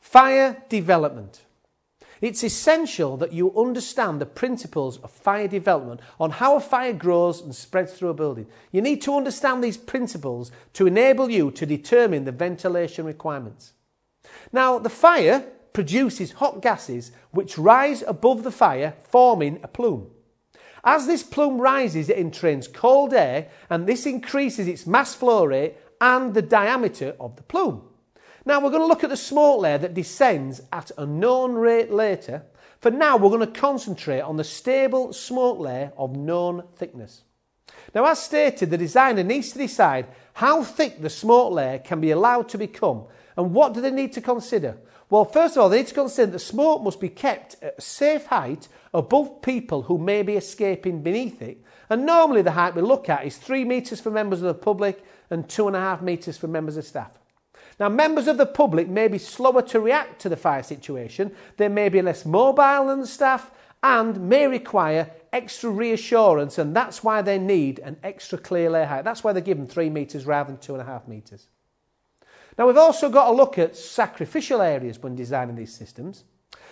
Fire development. It's essential that you understand the principles of fire development on how a fire grows and spreads through a building. You need to understand these principles to enable you to determine the ventilation requirements. Now, the fire produces hot gases which rise above the fire, forming a plume. As this plume rises, it entrains cold air, and this increases its mass flow rate and the diameter of the plume. Now we're going to look at the smoke layer that descends at a known rate later. For now, we're going to concentrate on the stable smoke layer of known thickness. Now, as stated, the designer needs to decide how thick the smoke layer can be allowed to become. And what do they need to consider? Well, first of all, they need to consider that smoke must be kept at a safe height above people who may be escaping beneath it. And normally the height we look at is 3 metres for members of the public and 2.5 metres for members of staff. Now, members of the public may be slower to react to the fire situation, they may be less mobile than the staff, and may require extra reassurance, and that's why they need an extra clear layer height. That's why they're given 3 metres rather than 2.5 metres. Now, we've also got to look at sacrificial areas when designing these systems,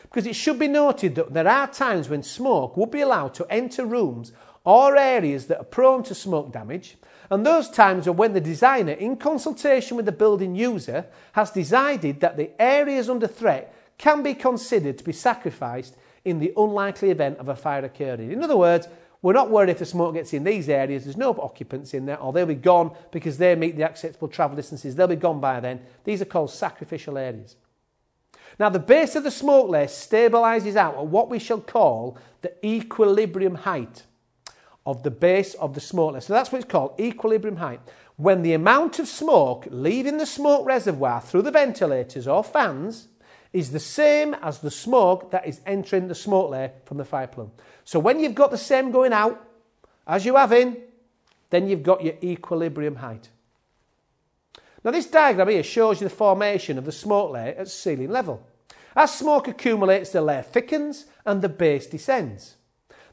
because it should be noted that there are times when smoke would be allowed to enter rooms or areas that are prone to smoke damage, and those times are when the designer, in consultation with the building user, has decided that the areas under threat can be considered to be sacrificed in the unlikely event of a fire occurring. In other words, we're not worried if the smoke gets in these areas, there's no occupants in there, or they'll be gone because they meet the acceptable travel distances, they'll be gone by then. These are called sacrificial areas. Now, the base of the smoke layer stabilises out at what we shall call the equilibrium height of the base of the smoke layer. So that's what it's called, equilibrium height. When the amount of smoke leaving the smoke reservoir through the ventilators or fans is the same as the smoke that is entering the smoke layer from the fire plume. So when you've got the same going out as you have in, then you've got your equilibrium height. Now, this diagram here shows you the formation of the smoke layer at ceiling level. As smoke accumulates, the layer thickens and the base descends.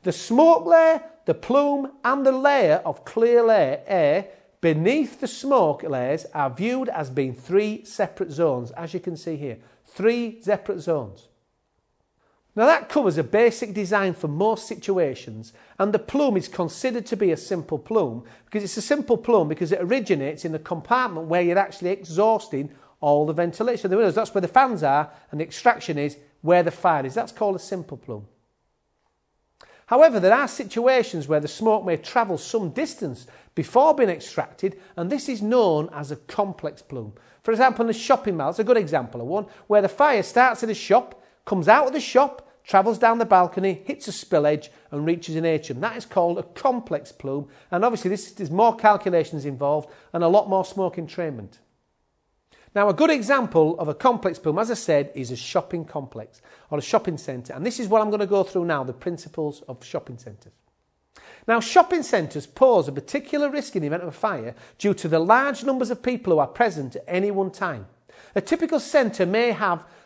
The smoke layer, the plume and the layer of clear layer air beneath the smoke layers are viewed as being 3 separate zones, as you can see here. 3 separate zones. Now, that covers a basic design for most situations, and the plume is considered to be a simple plume because it's a simple plume because it originates in the compartment where you're actually exhausting all the ventilation. That's where the fans are, and the extraction is where the fire is. That's called a simple plume. However, there are situations where the smoke may travel some distance before being extracted, and this is known as a complex plume. For example, in a shopping mall, it's a good example of one, where the fire starts in a shop, comes out of the shop, travels down the balcony, hits a spill edge and reaches an atrium. That is called a complex plume, and obviously there's more calculations involved and a lot more smoke entrainment. Now, a good example of a complex plume, as I said, is a shopping complex or a shopping centre, and this is what I'm going to go through now, the principles of shopping centres. Now, shopping centres pose a particular risk in the event of a fire due to the large numbers of people who are present at any one time. A typical centre may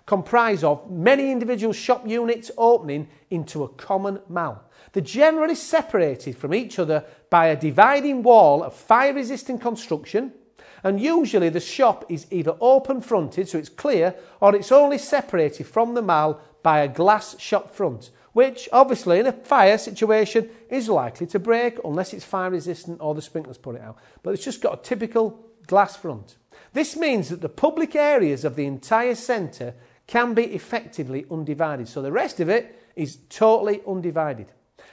comprise of many individual shop units opening into a common mall. They're generally separated from each other by a dividing wall of fire-resistant construction, and usually the shop is either open-fronted, so it's clear, or it's only separated from the mall by a glass shop front, which obviously in a fire situation is likely to break unless it's fire-resistant or the sprinklers put it out. But it's just got a typical glass front. This means that the public areas of the entire centre can be effectively undivided. So the rest of it is totally undivided.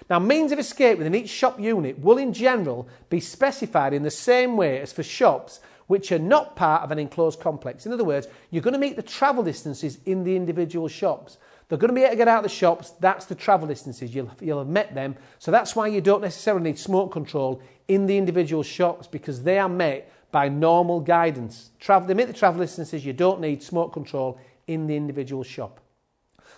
Now, means of escape within each shop unit will in general be specified in the same way as for shops which are not part of an enclosed complex. In other words, you're going to meet the travel distances in the individual shops. They're going to be able to get out of the shops, that's the travel distances, you'll have met them. So that's why you don't necessarily need smoke control in the individual shops, because they are met by normal guidance. They meet the travel distances, you don't need smoke control in the individual shop.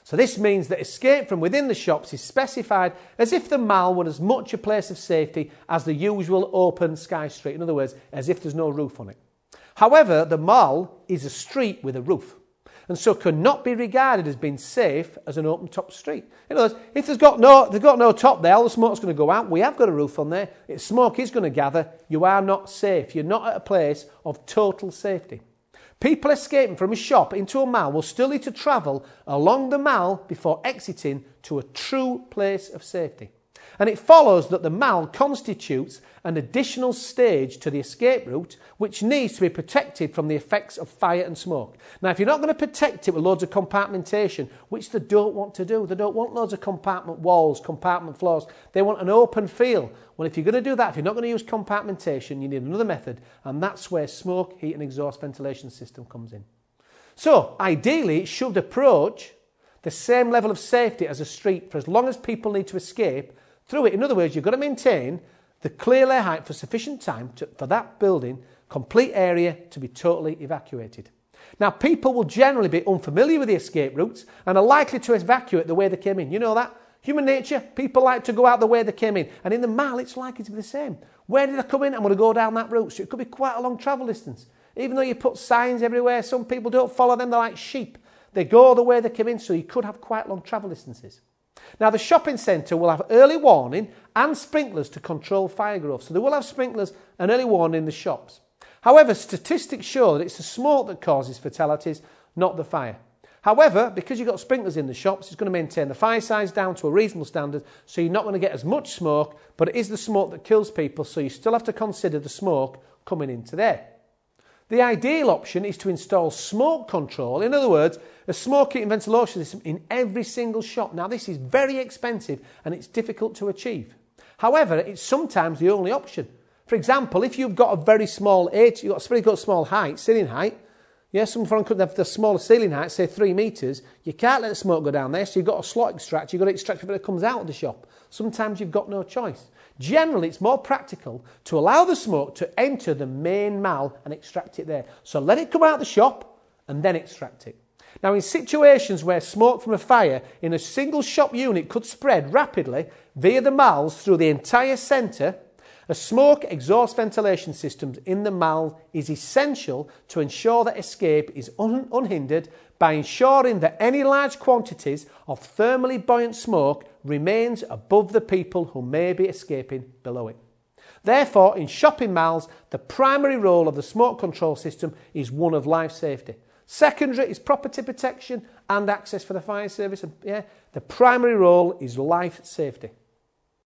So this means that escape from within the shops is specified as if the mall were as much a place of safety as the usual open sky street. In other words, as if there's no roof on it. However, the mall is a street with a roof, and so cannot be regarded as being safe as an open top street. In other words, if they've got no top there, all the smoke's going to go out. We have got a roof on there. Smoke is going to gather. You are not safe. You're not at a place of total safety. People escaping from a shop into a mall will still need to travel along the mall before exiting to a true place of safety. And it follows that the mall constitutes an additional stage to the escape route, which needs to be protected from the effects of fire and smoke. Now, if you're not going to protect it with loads of compartmentation, which they don't want to do, they don't want loads of compartment walls, compartment floors, they want an open feel. Well, if you're going to do that, if you're not going to use compartmentation, you need another method, and that's where smoke, heat and exhaust ventilation system comes in. So, ideally, it should approach the same level of safety as a street for as long as people need to escape through it. In other words, you've got to maintain the clear lay height for sufficient time for that building, complete area, to be totally evacuated. Now, people will generally be unfamiliar with the escape routes and are likely to evacuate the way they came in. You know that? Human nature, people like to go out the way they came in. And in the mall, it's likely to be the same. Where did I come in? I'm going to go down that route. So it could be quite a long travel distance. Even though you put signs everywhere, some people don't follow them. They're like sheep. They go the way they came in, so you could have quite long travel distances. Now, the shopping centre will have early warning and sprinklers to control fire growth. So they will have sprinklers and early warning in the shops. However, statistics show that it's the smoke that causes fatalities, not the fire. However, because you've got sprinklers in the shops, it's going to maintain the fire size down to a reasonable standard, so you're not going to get as much smoke, but it is the smoke that kills people, so you still have to consider the smoke coming into there. The ideal option is to install smoke control, in other words, a smoke heat and ventilation system in every single shop. Now, this is very expensive and it's difficult to achieve. However, it's sometimes the only option. For example, if you've got a very small you've got a very good small height, ceiling height, some could have the smaller ceiling height, say 3 metres, you can't let the smoke go down there, so you've got a slot extractor, you've got to extract it when it comes out of the shop. Sometimes you've got no choice. Generally, it's more practical to allow the smoke to enter the main mall and extract it there. So let it come out of the shop and then extract it. Now, in situations where smoke from a fire in a single shop unit could spread rapidly via the malls through the entire centre, a smoke exhaust ventilation system in the mall is essential to ensure that escape is unhindered by ensuring that any large quantities of thermally buoyant smoke remains above the people who may be escaping below it. Therefore, in shopping malls, the primary role of the smoke control system is one of life safety. Secondary is property protection and access for the fire service. The primary role is life safety.